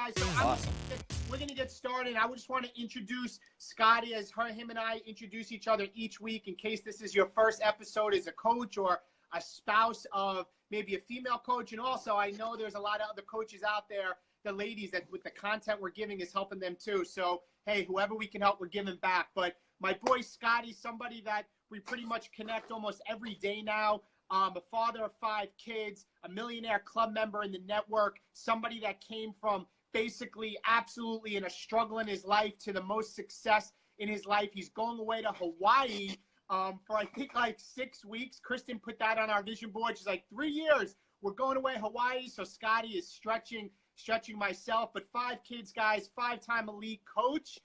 guys, so Awesome. we're going to get started. I just want to introduce Scotty as him and I introduce each other each week in case this is your first episode as a coach or a spouse of maybe a female coach. And also, I know there's a lot of other coaches out there, the ladies, that with the content we're giving is helping them too. So, hey, whoever we can help, we're giving back. But my boy Scotty, somebody that we pretty much connect almost every day now. A father of 5 kids, a millionaire club member in the network, somebody that came from basically absolutely in a struggle in his life to the most success in his life. He's going away to Hawaii for I think like 6 weeks. Kristen put that on our vision board. She's like, 3 years, we're going away Hawaii. So Scotty is stretching myself, but 5 kids, guys, 5-time elite coach,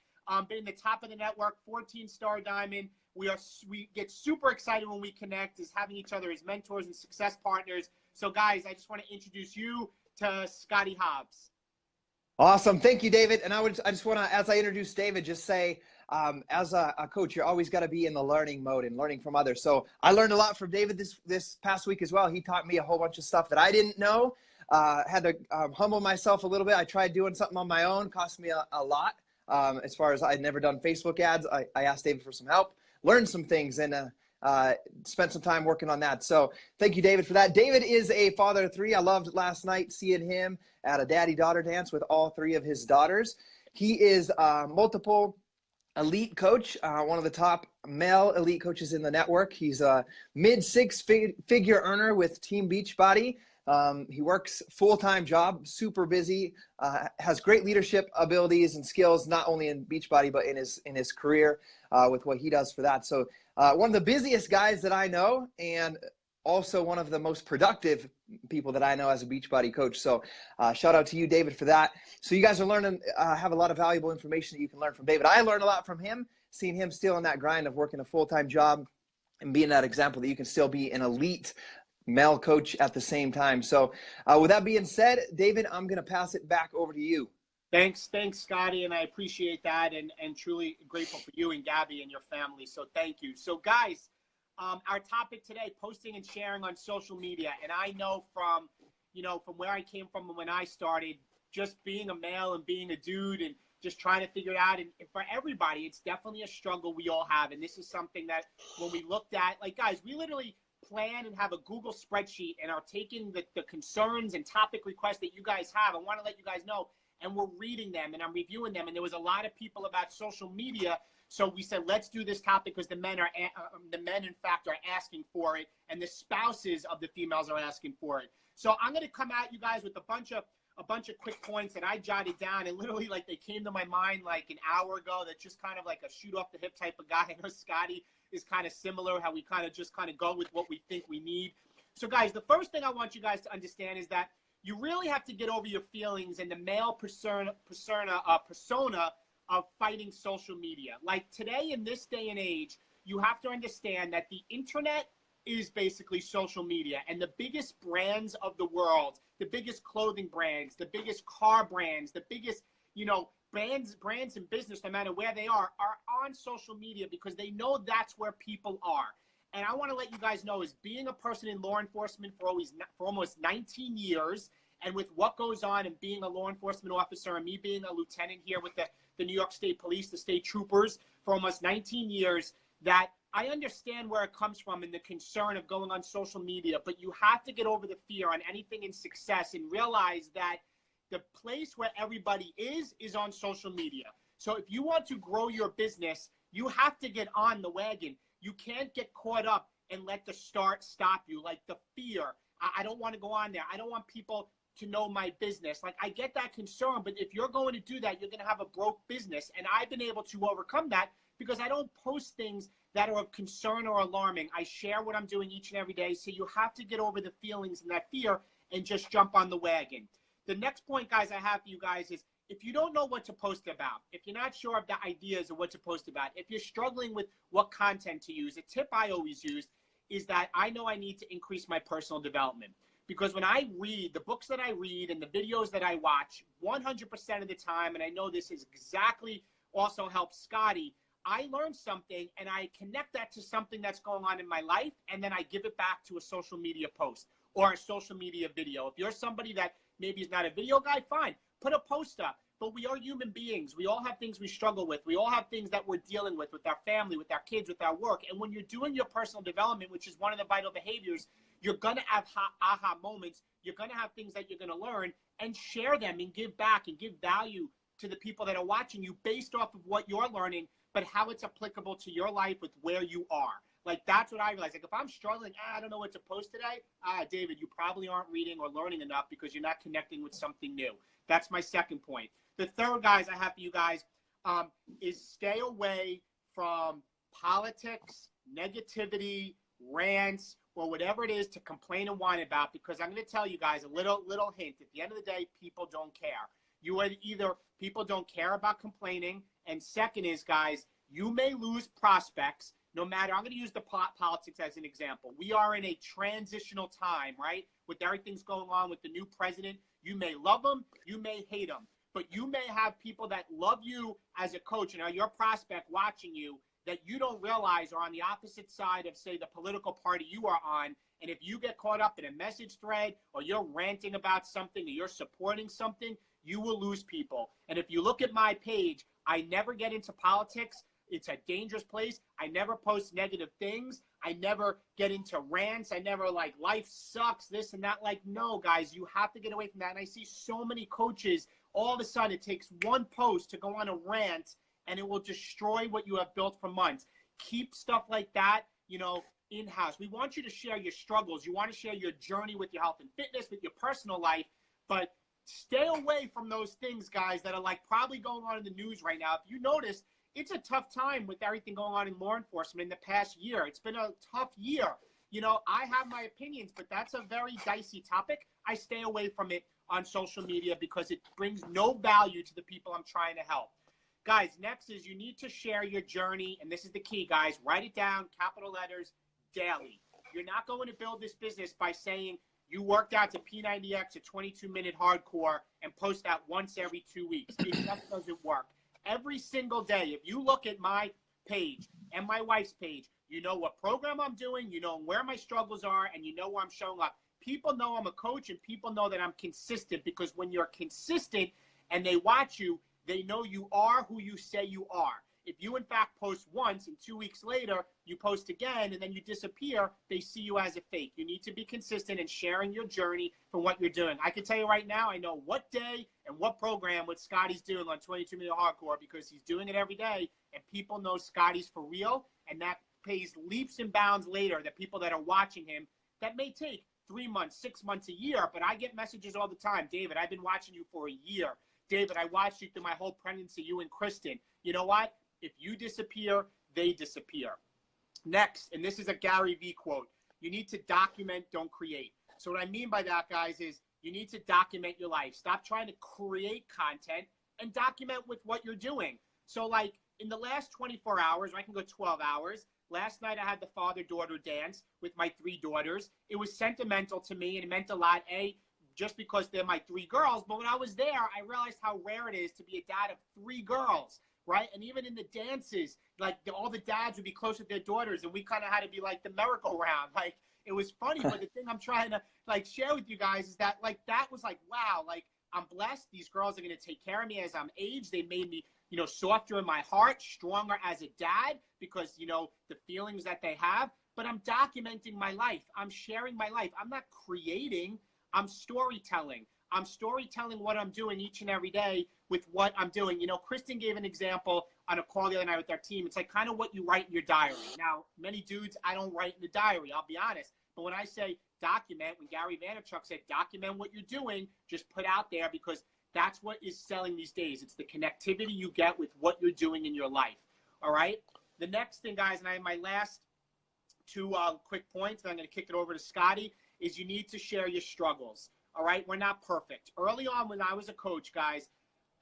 been in the top of the network, 14-star diamond. We get super excited when we connect, as having each other as mentors and success partners. So guys, I just want to introduce you to Scotty Hobbs. Awesome. Thank you, David. And I just want to, as I introduce David, just say, as a coach, you're always got to be in the learning mode and learning from others. So I learned a lot from David this past week as well. He taught me a whole bunch of stuff that I didn't know. Had to humble myself a little bit. I tried doing something on my own, cost me a lot. As far as I'd never done Facebook ads, I asked David for some help, learned some things, and spent some time working on that. So thank you, David, for that. David is a father of 3. I loved last night seeing him at a daddy-daughter dance with all 3 of his daughters. He is multiple elite coach, one of the top male elite coaches in the network. He's a mid-6-figure earner with Team Beachbody. He works full-time job, super busy, has great leadership abilities and skills, not only in Beachbody, but in his career with what he does for that. So one of the busiest guys that I know, and also one of the most productive people that I know as a Beachbody coach. So shout out to you, David, for that. So you guys are learning, have a lot of valuable information that you can learn from David. I learned a lot from him, seeing him still in that grind of working a full-time job and being that example that you can still be an elite male coach at the same time. So with that being said, David, I'm going to pass it back over to you. Thanks, Scotty, and I appreciate that, and truly grateful for you and Gabby and your family. So thank you. So guys, our topic today, posting and sharing on social media. And I know from where I came from when I started, just being a male and being a dude and just trying to figure it out. And for everybody, it's definitely a struggle we all have. And this is something that when we looked at, like, guys, we literally plan and have a Google spreadsheet and are taking the concerns and topic requests that you guys have. I want to let you guys know, and we're reading them and I'm reviewing them. And there was a lot of people about social media. So we said, let's do this topic because the men, in fact, are asking for it, and the spouses of the females are asking for it. So I'm going to come at you guys with a bunch of quick points that I jotted down, and literally like they came to my mind like an hour ago. That's just kind of like a shoot off the hip type of guy. I know Scotty is kind of similar, how we kind of go with what we think we need. So guys, the first thing I want you guys to understand is that you really have to get over your feelings and the male persona of fighting social media. Like today, in this day and age, you have to understand that the internet is basically social media, and the biggest brands of the world, the biggest clothing brands, the biggest car brands, the biggest, brands in business, no matter where they are on social media because they know that's where people are. And I want to let you guys know, is being a person in law enforcement for almost 19 years, and with what goes on and being a law enforcement officer and me being a lieutenant here with the New York State Police, the state troopers, for almost 19 years, that I understand where it comes from and the concern of going on social media, but you have to get over the fear on anything in success and realize that the place where everybody is on social media. So if you want to grow your business, you have to get on the wagon. You can't get caught up and let the start stop you, like the fear. I don't want to go on there. I don't want people to know my business. Like, I get that concern, but if you're going to do that, you're going to have a broke business. And I've been able to overcome that because I don't post things that are of concern or alarming. I share what I'm doing each and every day. So you have to get over the feelings and that fear and just jump on the wagon. The next point, guys, I have for you guys is, if you don't know what to post about, if you're not sure of the ideas of what to post about, if you're struggling with what content to use, a tip I always use is that I know I need to increase my personal development. Because when I read the books that I read and the videos that I watch, 100% of the time, and I know this is exactly also helps Scotty, I learn something and I connect that to something that's going on in my life, and then I give it back to a social media post or a social media video. If you're somebody that maybe is not a video guy, fine. put a post up. But we are human beings. We all have things we struggle with. We all have things that we're dealing with our family, with our kids, with our work. And when you're doing your personal development, which is one of the vital behaviors, you're going to have aha moments. You're going to have things that you're going to learn and share them and give back and give value to the people that are watching you based off of what you're learning, but how it's applicable to your life with where you are. Like, that's what I realize. Like, if I'm struggling, I don't know what to post today. David, you probably aren't reading or learning enough because you're not connecting with something new. That's my second point. The third, guys, I have for you guys is stay away from politics, negativity, rants, or whatever it is to complain and whine about, because I'm going to tell you guys a little hint. At the end of the day, people don't care. You are either people don't care about complaining, and second is, guys, you may lose prospects no matter. I'm going to use the politics as an example. We are in a transitional time, right? With everything's going on with the new president. You may love him, you may hate him, but you may have people that love you as a coach and are your prospect watching you that you don't realize are on the opposite side of, say, the political party you are on. And if you get caught up in a message thread or you're ranting about something or you're supporting something, you will lose people. And if you look at my page, I never get into politics. It's a dangerous place. I never post negative things. I never get into rants. I never like life sucks, this and that. Like, no, guys, you have to get away from that. And I see so many coaches, all of a sudden it takes one post to go on a rant and it will destroy what you have built for months. Keep stuff like that, in-house. We want you to share your struggles. You want to share your journey with your health and fitness, with your personal life, but stay away from those things, guys, that are like probably going on in the news right now. If you notice, it's a tough time with everything going on in law enforcement in the past year. It's been a tough year. I have my opinions, but that's a very dicey topic. I stay away from it on social media because it brings no value to the people I'm trying to help. Guys, next is you need to share your journey, and this is the key, guys. Write it down, capital letters, daily. You're not going to build this business by saying you worked out to P90X, a 22-minute hardcore, and post that once every 2 weeks. It just doesn't work. Every single day, if you look at my page and my wife's page, you know what program I'm doing, you know where my struggles are, and you know where I'm showing up. People know I'm a coach, and people know that I'm consistent, because when you're consistent and they watch you, they know you are who you say you are. If you, in fact, post once and 2 weeks later, you post again and then you disappear, they see you as a fake. You need to be consistent in sharing your journey from what you're doing. I can tell you right now, I know what day and what program what Scotty's doing on 22-minute hardcore, because he's doing it every day, and people know Scotty's for real, and that pays leaps and bounds later. The people that are watching him, that may take 3 months, 6 months, a year, but I get messages all the time. David, I've been watching you for a year. David, I watched you through my whole pregnancy, you and Kristen. You know what? If you disappear, they disappear. Next, and this is a Gary Vee quote, you need to document, don't create. So what I mean by that, guys, is you need to document your life. Stop trying to create content and document with what you're doing. So like in the last 24 hours, or I can go 12 hours, last night I had the father-daughter dance with my 3 daughters. It was sentimental to me, and it meant a lot, just because they're my 3 girls. But when I was there, I realized how rare it is to be a dad of 3 girls. Right? And even in the dances, like all the dads would be close with their daughters, and we kind of had to be like the merry-go-round. Like, it was funny, but the thing I'm trying to like share with you guys is that like that was like, wow, like I'm blessed. These girls are going to take care of me as I'm aged. They made me, softer in my heart, stronger as a dad, because, the feelings that they have. But I'm documenting my life. I'm sharing my life. I'm not creating. I'm storytelling. I'm storytelling what I'm doing each and every day with what I'm doing. Kristen gave an example on a call the other night with our team. It's like kind of what you write in your diary. Now, many dudes, I don't write in the diary, I'll be honest. But when I say document, when Gary Vaynerchuk said document what you're doing, just put out there, because that's what is selling these days. It's the connectivity you get with what you're doing in your life. All right? The next thing, guys, and I have my last 2 quick points, and I'm going to kick it over to Scotty, is you need to share your struggles. All right? We're not perfect. Early on when I was a coach, guys,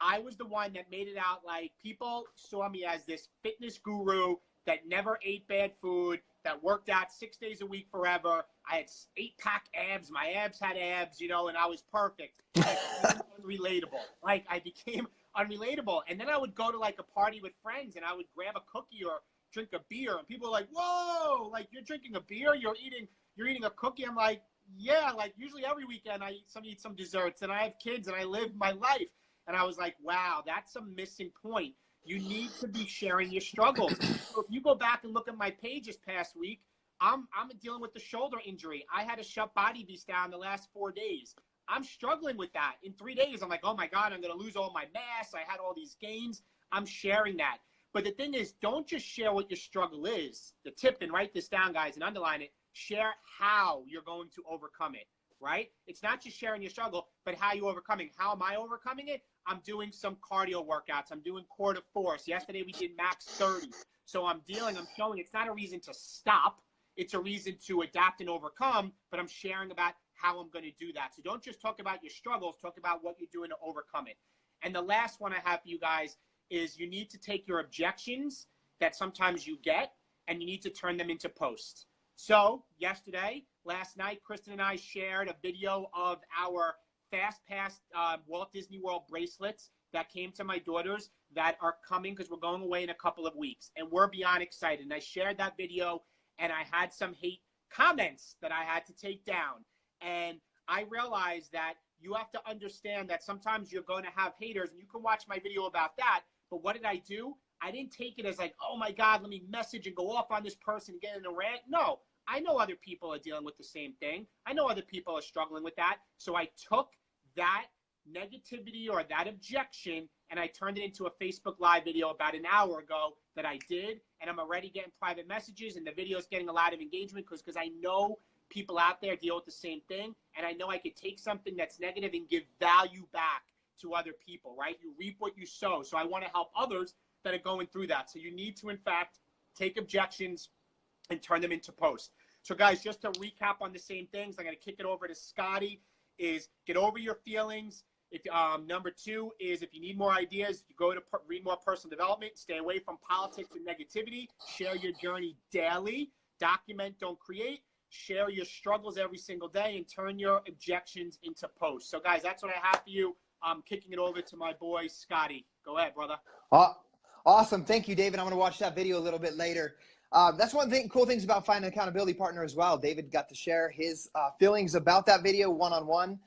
I was the one that made it out like people saw me as this fitness guru that never ate bad food, that worked out 6 days a week forever. I had 8-pack abs. My abs had abs, and I was perfect. I became unrelatable. Like, I became unrelatable. And then I would go to like a party with friends, and I would grab a cookie or drink a beer, and people were like, whoa, like you're drinking a beer, you're eating a cookie. I'm like, yeah, like usually every weekend I eat some desserts, and I have kids, and I live my life. And I was like, wow, that's a missing point. You need to be sharing your struggles. So if you go back and look at my page this past week, I'm dealing with the shoulder injury. I had to shut Body Beast down the last 4 days. I'm struggling with that. In 3 days, I'm like, oh my God, I'm going to lose all my mass. I had all these gains. I'm sharing that. But the thing is, don't just share what your struggle is. The tip, and write this down, guys, and underline it. Share how you're going to overcome it, right? It's not just sharing your struggle, but how you're overcoming. How am I overcoming it? I'm doing some cardio workouts. I'm doing core to force. Yesterday, we did max 30. So I'm showing it's not a reason to stop. It's a reason to adapt and overcome, but I'm sharing about how I'm going to do that. So don't just talk about your struggles, talk about what you're doing to overcome it. And the last one I have for you guys is you need to take your objections that sometimes you get, and you need to turn them into posts. So last night, Kristen and I shared a video of our Fast Pass Walt Disney World bracelets that came to my daughters that are coming because we're going away in a couple of weeks. And we're beyond excited. And I shared that video, and I had some hate comments that I had to take down. And I realized that you have to understand that sometimes you're going to have haters, and you can watch my video about that. But what did I do? I didn't take it as like, oh my God, let me message and go off on this person and get in a rant. No, I know other people are dealing with the same thing. I know other people are struggling with that. So I took that negativity or that objection, and I turned it into a Facebook Live video about an hour ago that I did. And I'm already getting private messages, and the video is getting a lot of engagement because I know people out there deal with the same thing. And I know I could take something that's negative and give value back to other people, right? You reap what you sow. So I want to help others that are going through that. So you need to, in fact, take objections and turn them into posts. So guys, just to recap on the same things, I'm going to kick it over to Scotty, is get over your feelings. If number 2 is if you need more ideas, you go to read more personal development, stay away from politics and negativity, share your journey daily, document, don't create, share your struggles every single day, and turn your objections into posts. So guys, that's what I have for you. I'm kicking it over to my boy, Scotty. Go ahead, brother. Awesome. Thank you, David. I'm going to watch that video a little bit later. That's one thing, cool things about finding an accountability partner as well. David got to share his feelings about that video one-on-one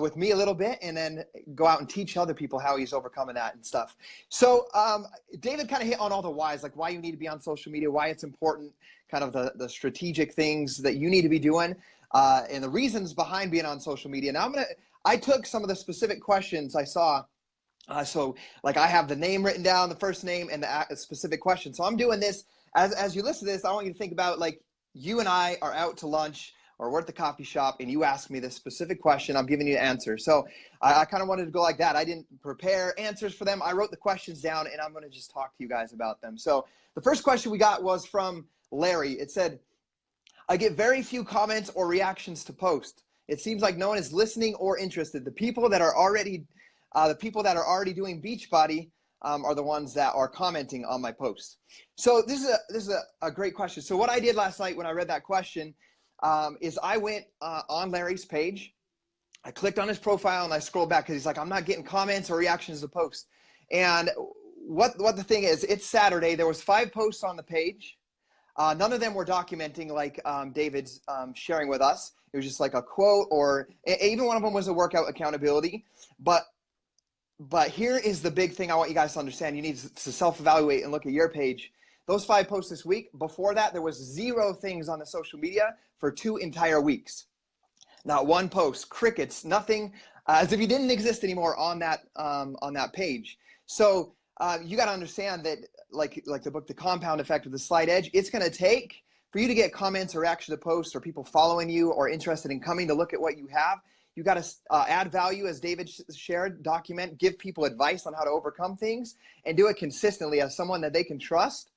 with me a little bit, and then go out and teach other people how he's overcoming that and stuff. So David kind of hit on all the whys, like why you need to be on social media, why it's important, kind of the strategic things that you need to be doing, and the reasons behind being on social media. Now I took some of the specific questions I saw. So like I have the name written down, the first name, and the specific question. So I'm doing this as you listen to this. I want you to think about like you and I are out to lunch or we're at the coffee shop, and you ask me this specific question. I'm giving you an answer. So I kind of wanted to go like that. I didn't prepare answers for them. I wrote the questions down, and I'm going to just talk to you guys about them. So the first question we got was from Larry. It said, I get very few comments or reactions to post. It seems like no one is listening or interested. The people that are already doing Beachbody are the ones that are commenting on my posts. So this is a great question. So what I did last night when I read that question is I went on Larry's page. I clicked on his profile and I scrolled back because he's like, I'm not getting comments or reactions to posts. And what the thing is, it's Saturday. There was 5 posts on the page. None of them were documenting like David's sharing with us. It was just like a quote, or even one of them was a workout accountability. But here is the big thing I want you guys to understand. You need to self-evaluate and look at your page. Those 5 posts this week, before that, there was 0 things on the social media for 2 entire weeks. Not one post, crickets, nothing, as if you didn't exist anymore on that page. So you got to understand that, like the book, The Compound Effect of the Slight Edge, it's going to take for you to get comments or reaction to posts or people following you or interested in coming to look at what you have. You got to add value, as David shared, document, give people advice on how to overcome things, and do it consistently as someone that they can trust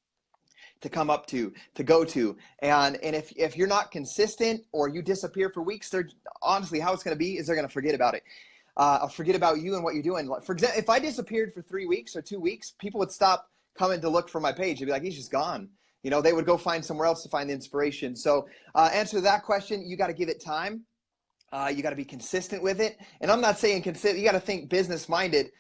to come up to go to. And if you're not consistent or you disappear for weeks, they're honestly, how it's going to be is they're going to forget about it. Forget about you and what you're doing. For example, if I disappeared for 3 weeks or 2 weeks, people would stop coming to look for my page. They'd be like, he's just gone. You know, they would go find somewhere else to find the inspiration. So answer to that question, you got to give it time. You got to be consistent with it. And I'm not saying consistent. You got to think business minded.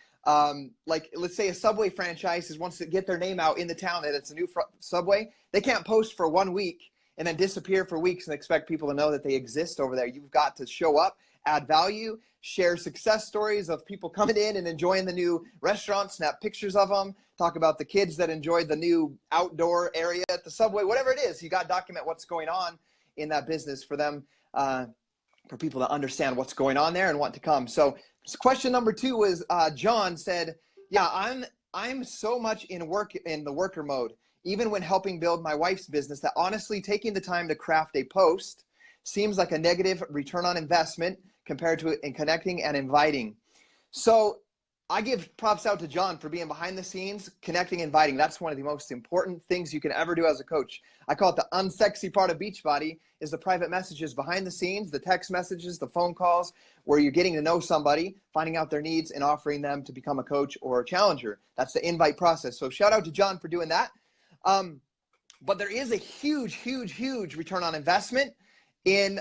Like let's say a Subway franchise wants to get their name out in the town that it's a new Subway. They can't post for 1 week and then disappear for weeks and expect people to know that they exist over there. You've got to show up add value, share success stories of people coming in and enjoying the new restaurant, snap pictures of them, talk about the kids that enjoyed the new outdoor area at the Subway, whatever it is. You got to document what's going on in that business for them, for people to understand what's going on there and want to come. So question number 2 was, John said, yeah, I'm so much in the worker mode, even when helping build my wife's business, that honestly taking the time to craft a post seems like a negative return on investment compared to in connecting and inviting. So I give props out to John for being behind the scenes, connecting, inviting. That's one of the most important things you can ever do as a coach. I call it the unsexy part of Beachbody, is the private messages behind the scenes, the text messages, the phone calls, where you're getting to know somebody, finding out their needs, and offering them to become a coach or a challenger. That's the invite process. So shout out to John for doing that. But there is a huge, huge, huge return on investment in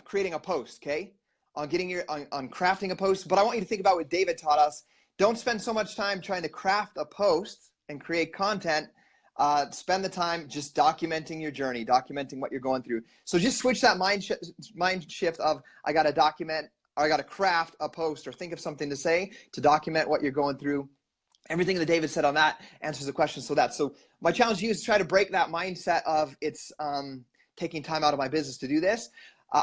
creating a post, okay? On crafting a post. But I want you to think about what David taught us. Don't spend so much time trying to craft a post and create content. Spend the time just documenting your journey, documenting what you're going through. So just switch that mind shift of I got to document, or I got to craft a post or think of something to say, to document what you're going through. Everything that David said on that answers the question. So my challenge to you is to try to break that mindset of it's taking time out of my business to do this.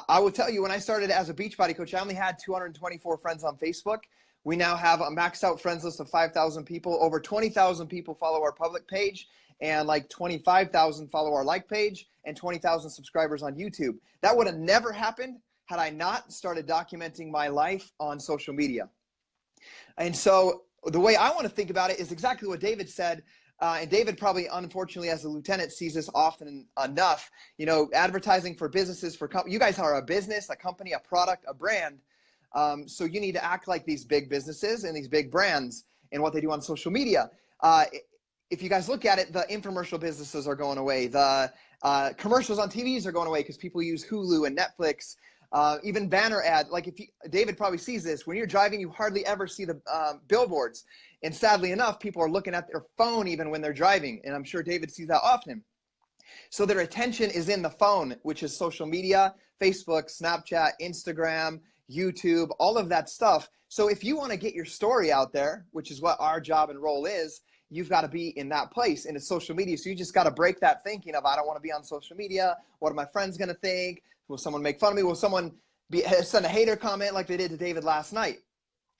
I will tell you, when I started as a Beachbody coach, I only had 224 friends on Facebook. We now have a maxed out friends list of 5,000 people. Over 20,000 people follow our public page, and like 25,000 follow our like page, and 20,000 subscribers on YouTube. That would have never happened had I not started documenting my life on social media. And so the way I want to think about it is exactly what David said. And David probably, unfortunately, as a lieutenant, sees this often enough. You know, advertising for businesses, for you guys are a business, a company, a product, a brand. So you need to act like these big businesses and these big brands and what they do on social media. If you guys look at it, the infomercial businesses are going away. The commercials on TVs are going away because people use Hulu and Netflix. Even banner ad, like David probably sees this, when you're driving, you hardly ever see the billboards. And sadly enough, people are looking at their phone even when they're driving. And I'm sure David sees that often. So their attention is in the phone, which is social media, Facebook, Snapchat, Instagram, YouTube, all of that stuff. So if you want to get your story out there, which is what our job and role is, you've got to be in that place, and it's social media. So you just got to break that thinking of, I don't want to be on social media. What are my friends going to think? Will someone make fun of me? Will someone send a hater comment like they did to David last night?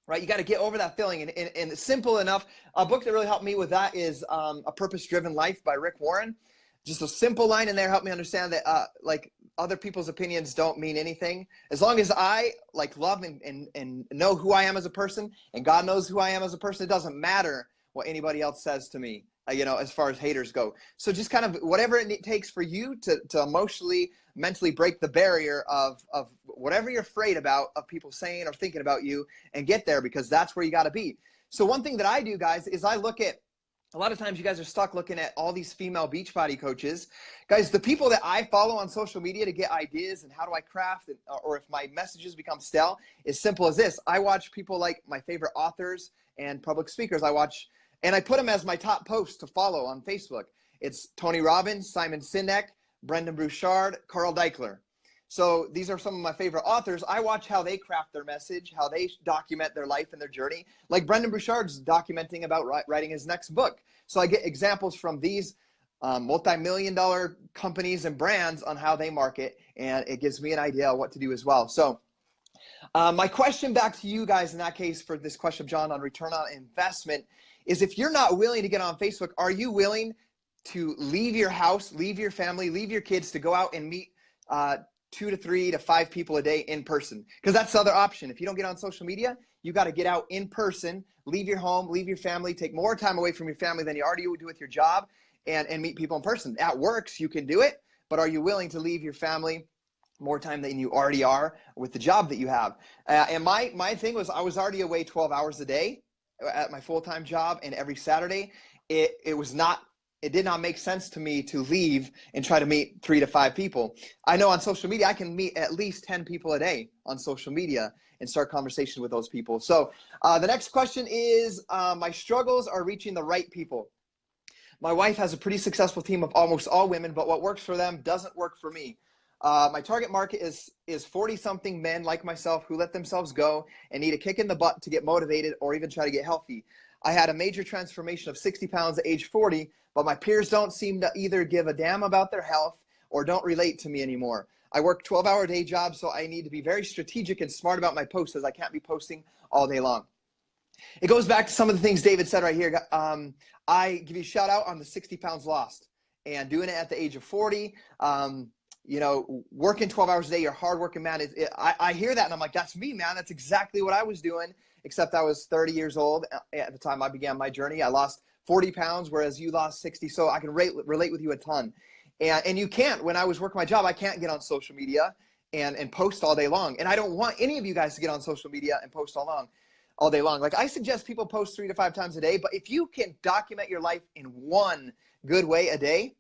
Right? You got to get over that feeling. And simple enough, a book that really helped me with that is A Purpose-Driven Life by Rick Warren. Just a simple line in there helped me understand that like other people's opinions don't mean anything. As long as I like love and know who I am as a person, and God knows who I am as a person, it doesn't matter what anybody else says to me, you know, as far as haters go. So just kind of whatever it takes for you to emotionally, mentally break the barrier of whatever you're afraid about of people saying or thinking about you, and get there, because that's where you got to be. So one thing that I do, guys, is I look at, a lot of times you guys are stuck looking at all these female Beachbody coaches. Guys, the people that I follow on social media to get ideas and how do I craft, or if my messages become stale, is simple as this. I watch people like my favorite authors and public speakers. I watch, and I put them as my top posts to follow on Facebook. It's Tony Robbins, Simon Sinek, Brendan Burchard, Carl Deichler. So these are some of my favorite authors. I watch how they craft their message, how they document their life and their journey. Like Brendan Burchard's documenting about writing his next book. So I get examples from these multi-million-dollar companies and brands on how they market, and it gives me an idea of what to do as well. So my question back to you guys in that case, for this question of John on return on investment, is if you're not willing to get on Facebook, are you willing to leave your house, leave your family, leave your kids to go out and meet 2 to 3 to 5 people a day in person? Because that's the other option. If you don't get on social media, you got to get out in person, leave your home, leave your family, take more time away from your family than you already would do with your job, and meet people in person. That works. You can do it. But are you willing to leave your family more time than you already are with the job that you have? And my thing was, I was already away 12 hours a day at my full-time job, and every Saturday it did not make sense to me to leave and try to meet 3 to 5 people. I know on social media I can meet at least 10 people a day on social media and start conversation with those people. So the next question is, my struggles are reaching the right people. My wife has a pretty successful team of almost all women, but what works for them doesn't work for me. My target market is 40-something men like myself who let themselves go and need a kick in the butt to get motivated or even try to get healthy. I had a major transformation of 60 pounds at age 40, but my peers don't seem to either give a damn about their health or don't relate to me anymore. I work 12-hour day jobs, so I need to be very strategic and smart about my posts, as I can't be posting all day long. It goes back to some of the things David said right here. I give you a shout out on the 60 pounds lost and doing it at the age of 40. You know, working 12 hours a day, you're a hardworking man. I hear that and I'm like, that's me, man. That's exactly what I was doing, except I was 30 years old at the time I began my journey. I lost 40 pounds, whereas you lost 60. So I can relate with you a ton. And you can't, when I was working my job, I can't get on social media and post all day long. And I don't want any of you guys to get on social media and post all day long. Like, I suggest people post 3 to 5 times a day, but if you can document your life in one good way a day,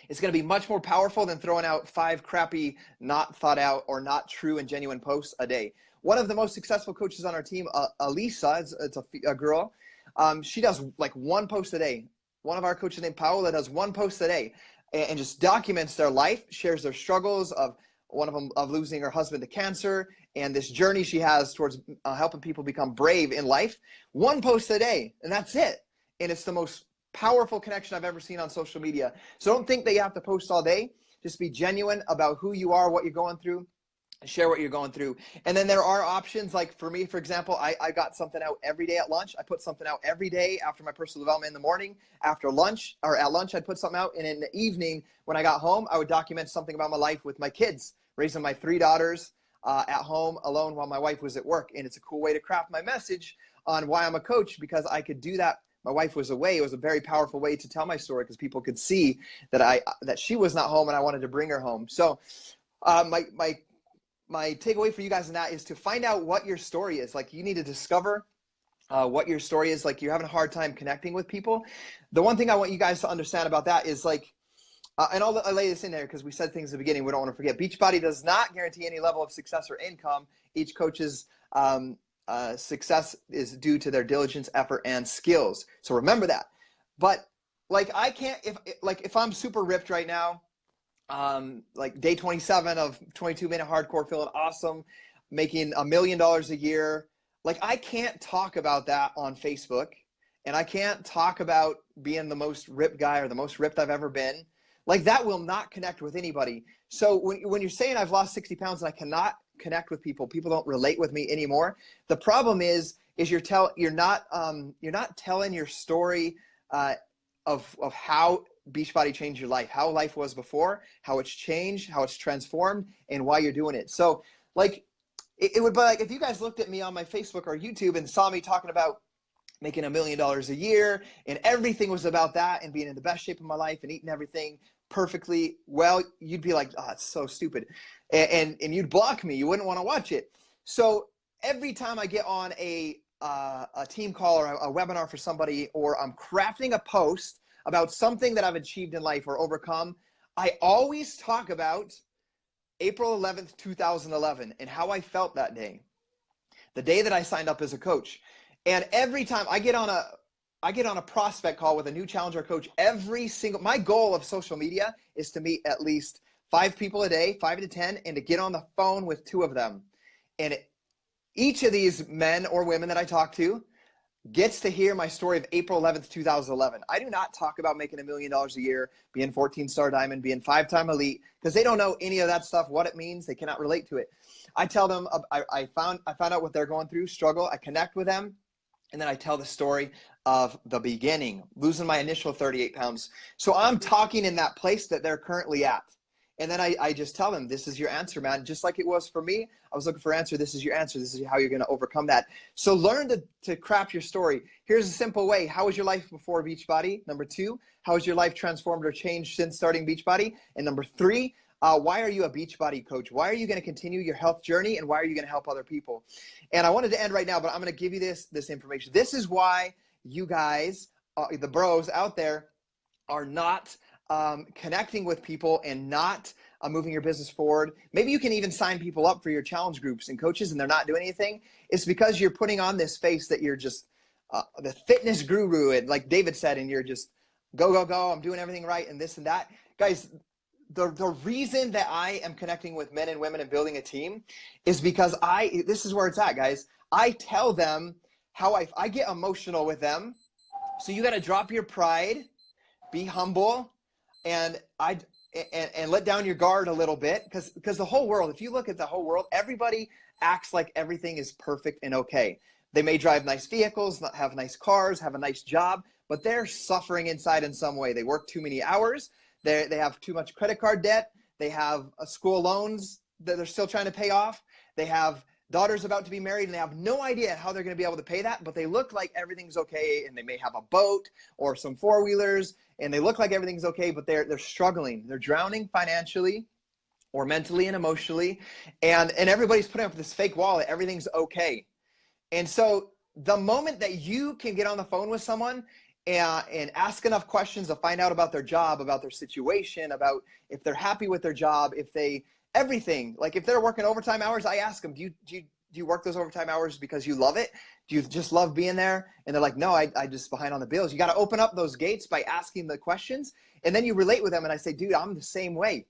it's going to be much more powerful than throwing out 5 crappy, not thought out or not true and genuine posts a day. One of the most successful coaches on our team, Elisa, it's a girl. She does like 1 post a day. One of our coaches named Paola does 1 post a day and just documents their life, shares their struggles of one of them of losing her husband to cancer and this journey she has towards helping people become brave in life. 1 post a day, and that's it. And it's the most powerful connection I've ever seen on social media. So don't think that you have to post all day. Just be genuine about who you are, what you're going through, share what you're going through. And then there are options. Like for me, for example, I got something out every day at lunch. I put something out every day after my personal development in the morning. After lunch, or at lunch, I'd put something out. And in the evening, when I got home, I would document something about my life with my kids, raising my 3 daughters at home alone while my wife was at work. And it's a cool way to craft my message on why I'm a coach, because I could do that. My wife was away. It was a very powerful way to tell my story because people could see that that she was not home and I wanted to bring her home. So my takeaway for you guys in that is to find out what your story is. Like, you need to discover what your story is. Like, you're having a hard time connecting with people. The one thing I want you guys to understand about that is like, and I'll lay this in there because we said things at the beginning we don't want to forget. Beachbody does not guarantee any level of success or income. Each coach's success is due to their diligence, effort, and skills. So remember that. But like, I can't, if I'm super ripped right now, like day 27 of 22-minute hardcore, feeling awesome, making $1 million a year. Like, I can't talk about that on Facebook, and I can't talk about being the most ripped guy or the most ripped I've ever been. Like, that will not connect with anybody. So when you're saying I've lost 60 pounds and I cannot connect with people, people don't relate with me anymore. The problem is you're not telling your story of how Beachbody changed your life, how life was before, how it's changed, how it's transformed, and why you're doing it. So like, it would be like if you guys looked at me on my Facebook or YouTube and saw me talking about making $1 million a year and everything was about that and being in the best shape of my life and eating everything perfectly well, you'd be like, oh, it's so stupid. And you'd block me. You wouldn't want to watch it. So every time I get on a team call or a webinar for somebody, or I'm crafting a post about something that I've achieved in life or overcome, I always talk about April 11th, 2011 and how I felt that day, the day that I signed up as a coach. And every time I get on a prospect call with a new challenger coach, my goal of social media is to meet at least 5 people a day, 5 to 10, and to get on the phone with 2 of them. And each of these men or women that I talk to gets to hear my story of April 11th, 2011. I do not talk about making $1 million a year, being 14-star diamond, being 5-time elite, because they don't know any of that stuff, what it means. They cannot relate to it. I tell them, I found out what they're going through, struggle. I connect with them. And then I tell the story of the beginning, losing my initial 38 pounds. So I'm talking in that place that they're currently at. And then I just tell them, this is your answer, man. Just like it was for me, I was looking for an answer. This is your answer. This is how you're going to overcome that. So learn to craft your story. Here's a simple way. How was your life before Beachbody? Number 2, how has your life transformed or changed since starting Beachbody? And number 3, why are you a Beachbody coach? Why are you going to continue your health journey? And why are you going to help other people? And I wanted to end right now, but I'm going to give you this information. This is why you guys, the bros out there, are not connecting with people and not moving your business forward. Maybe you can even sign people up for your challenge groups and coaches and they're not doing anything. It's because you're putting on this face that you're just the fitness guru, and like David said, and you're just go, go, go. I'm doing everything right and this and that. Guys, the reason that I am connecting with men and women and building a team is because this is where it's at, guys. I tell them how I get emotional with them. So you got to drop your pride, be humble, and let down your guard a little bit, because the whole world, if you look at the whole world, everybody acts like everything is perfect and okay. They may drive nice vehicles, have nice cars, have a nice job, but they're suffering inside in some way. They work too many hours. They have too much credit card debt. They have school loans that they're still trying to pay off. They have daughters about to be married, and they have no idea how they're going to be able to pay that, but they look like everything's okay, and they may have a boat or some four-wheelers, and they look like everything's okay, but they're struggling. They're drowning financially or mentally and emotionally, and everybody's putting up this fake wall that everything's okay. And so the moment that you can get on the phone with someone and ask enough questions to find out about their job, about their situation, about if they're happy with their job, everything. Like if they're working overtime hours, I ask them, do you work those overtime hours because you love it? Do you just love being there? And they're like, no, I just behind on the bills. You got to open up those gates by asking the questions, and then you relate with them. And I say, dude, I'm the same way.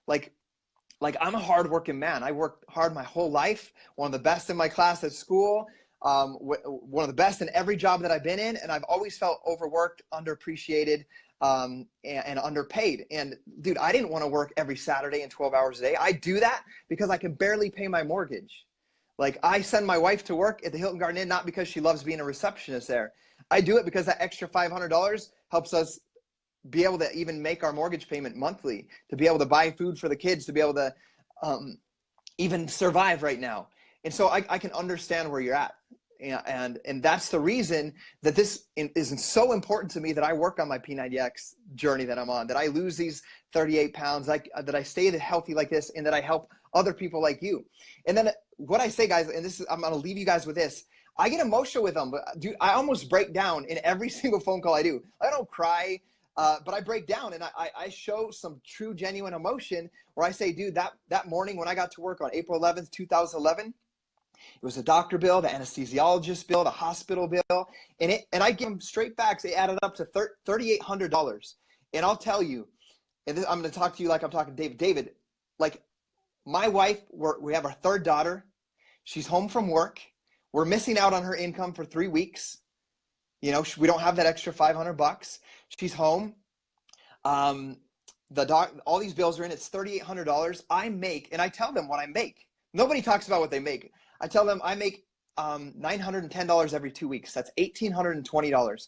Like I'm a hardworking man. I worked hard my whole life. One of the best in my class at school. One of the best in every job that I've been in. And I've always felt overworked, underappreciated, and underpaid. And dude, I didn't want to work every Saturday and 12 hours a day. I do that because I can barely pay my mortgage. Like I send my wife to work at the Hilton Garden Inn, not because she loves being a receptionist there. I do it because that extra $500 helps us be able to even make our mortgage payment monthly, to be able to buy food for the kids, to be able to even survive right now. And so I can understand where you're at. And that's the reason that this is so important to me, that I work on my P90X journey that I'm on, that I lose these 38 pounds, that I stay healthy like this, and that I help other people like you. And then what I say, guys, and I'm going to leave you guys with this. I get emotional with them, but dude, I almost break down in every single phone call I do. I don't cry, but I break down, and I show some true, genuine emotion where I say, dude, that morning when I got to work on April 11th, 2011, it was a doctor bill, the anesthesiologist bill, the hospital bill, and I give them straight facts. It added up to $3,800. And I'll tell you, and I'm going to talk to you like I'm talking to David. David, like my wife, we have our third daughter. She's home from work. We're missing out on her income for 3 weeks. You know, we don't have that extra $500. She's home. All these bills are in. It's $3,800. I make, and I tell them what I make. Nobody talks about what they make. I tell them I make $910 every 2 weeks. That's $1,820.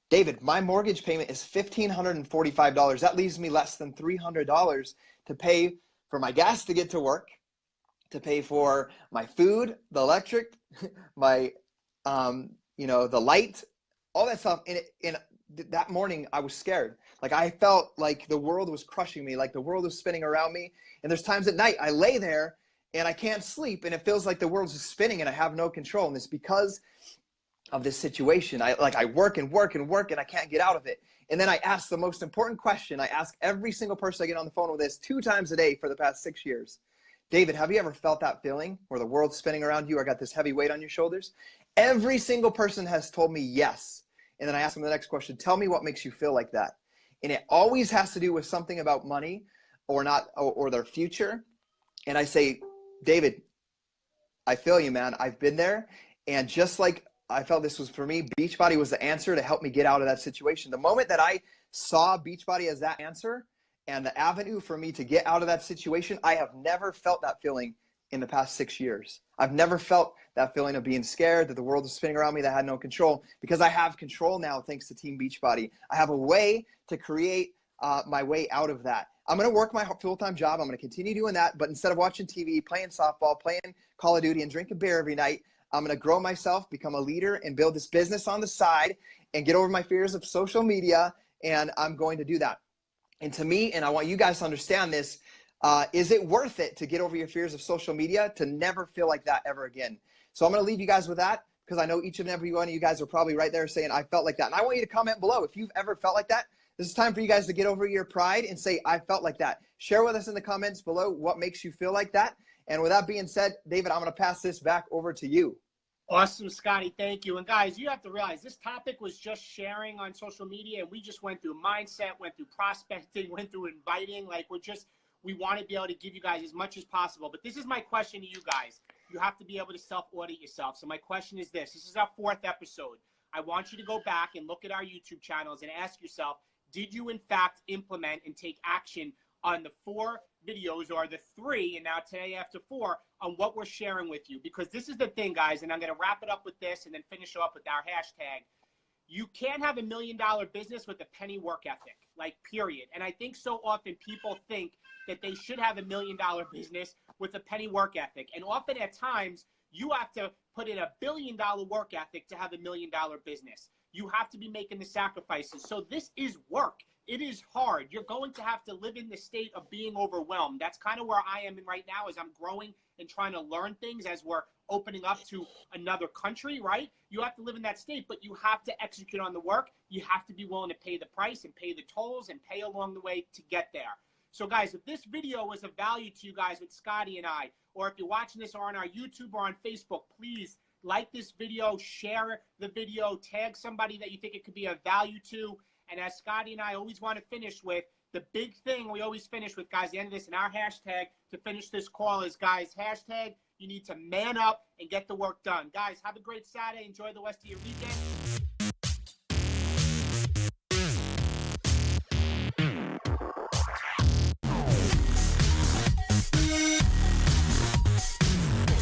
David, my mortgage payment is $1,545. That leaves me less than $300 to pay for my gas to get to work, to pay for my food, the electric, my, the light, all that stuff. And that morning I was scared. Like I felt like the world was crushing me, like the world was spinning around me. And there's times at night I lay there and I can't sleep, and it feels like the world's just spinning and I have no control. And it's because of this situation. I work and work and work, and I can't get out of it. And then I ask the most important question. I ask every single person I get on the phone with this 2 times a day for the past 6 years. David, have you ever felt that feeling where the world's spinning around you or got this heavy weight on your shoulders? Every single person has told me yes. And then I ask them the next question, tell me what makes you feel like that. And it always has to do with something about money or their future. And I say, David, I feel you, man. I've been there. And just like I felt this was for me, Beachbody was the answer to help me get out of that situation. The moment that I saw Beachbody as that answer and the avenue for me to get out of that situation, I have never felt that feeling in the past 6 years. I've never felt that feeling of being scared, that the world is spinning around me, that I had no control, because I have control now thanks to Team Beachbody. I have a way to create my way out of that. I'm going to work my full-time job. I'm going to continue doing that. But instead of watching TV, playing softball, playing Call of Duty, and drinking beer every night, I'm going to grow myself, become a leader, and build this business on the side and get over my fears of social media. And I'm going to do that. And to me, and I want you guys to understand this, is it worth it to get over your fears of social media, to never feel like that ever again? So I'm going to leave you guys with that, because I know each and every one of you guys are probably right there saying, I felt like that. And I want you to comment below if you've ever felt like that. This is time for you guys to get over your pride and say, I felt like that. Share with us in the comments below what makes you feel like that. And with that being said, David, I'm going to pass this back over to you. Awesome, Scotty. Thank you. And guys, you have to realize this topic was just sharing on social media, and we just went through mindset, went through prospecting, went through inviting. Like we want to be able to give you guys as much as possible. But this is my question to you guys. You have to be able to self-audit yourself. So my question is this. This is our 4th episode. I want you to go back and look at our YouTube channels and ask yourself, did you in fact implement and take action on the 4 videos, or the 3, and now today after 4, on what we're sharing with you? Because this is the thing, guys, and I'm going to wrap it up with this and then finish off with our hashtag. You can't have $1 million business with a penny work ethic, like, period. And I think so often people think that they should have $1 million business with a penny work ethic. And often at times, you have to put in $1 billion work ethic to have $1 million business. You have to be making the sacrifices. So this is work. It is hard. You're going to have to live in the state of being overwhelmed. That's kind of where I am in right now, as I'm growing and trying to learn things as we're opening up to another country, right? You have to live in that state, but you have to execute on the work. You have to be willing to pay the price and pay the tolls and pay along the way to get there. So guys, if this video was of value to you guys with Scotty and I, or if you're watching this on our YouTube or on Facebook, please like this video, share the video, tag somebody that you think it could be of value to. And as Scotty and I always want to finish with, the big thing we always finish with, guys, the end of this, and our hashtag to finish this call is, guys, hashtag, you need to man up and get the work done. Guys, have a great Saturday. Enjoy the rest of your weekend.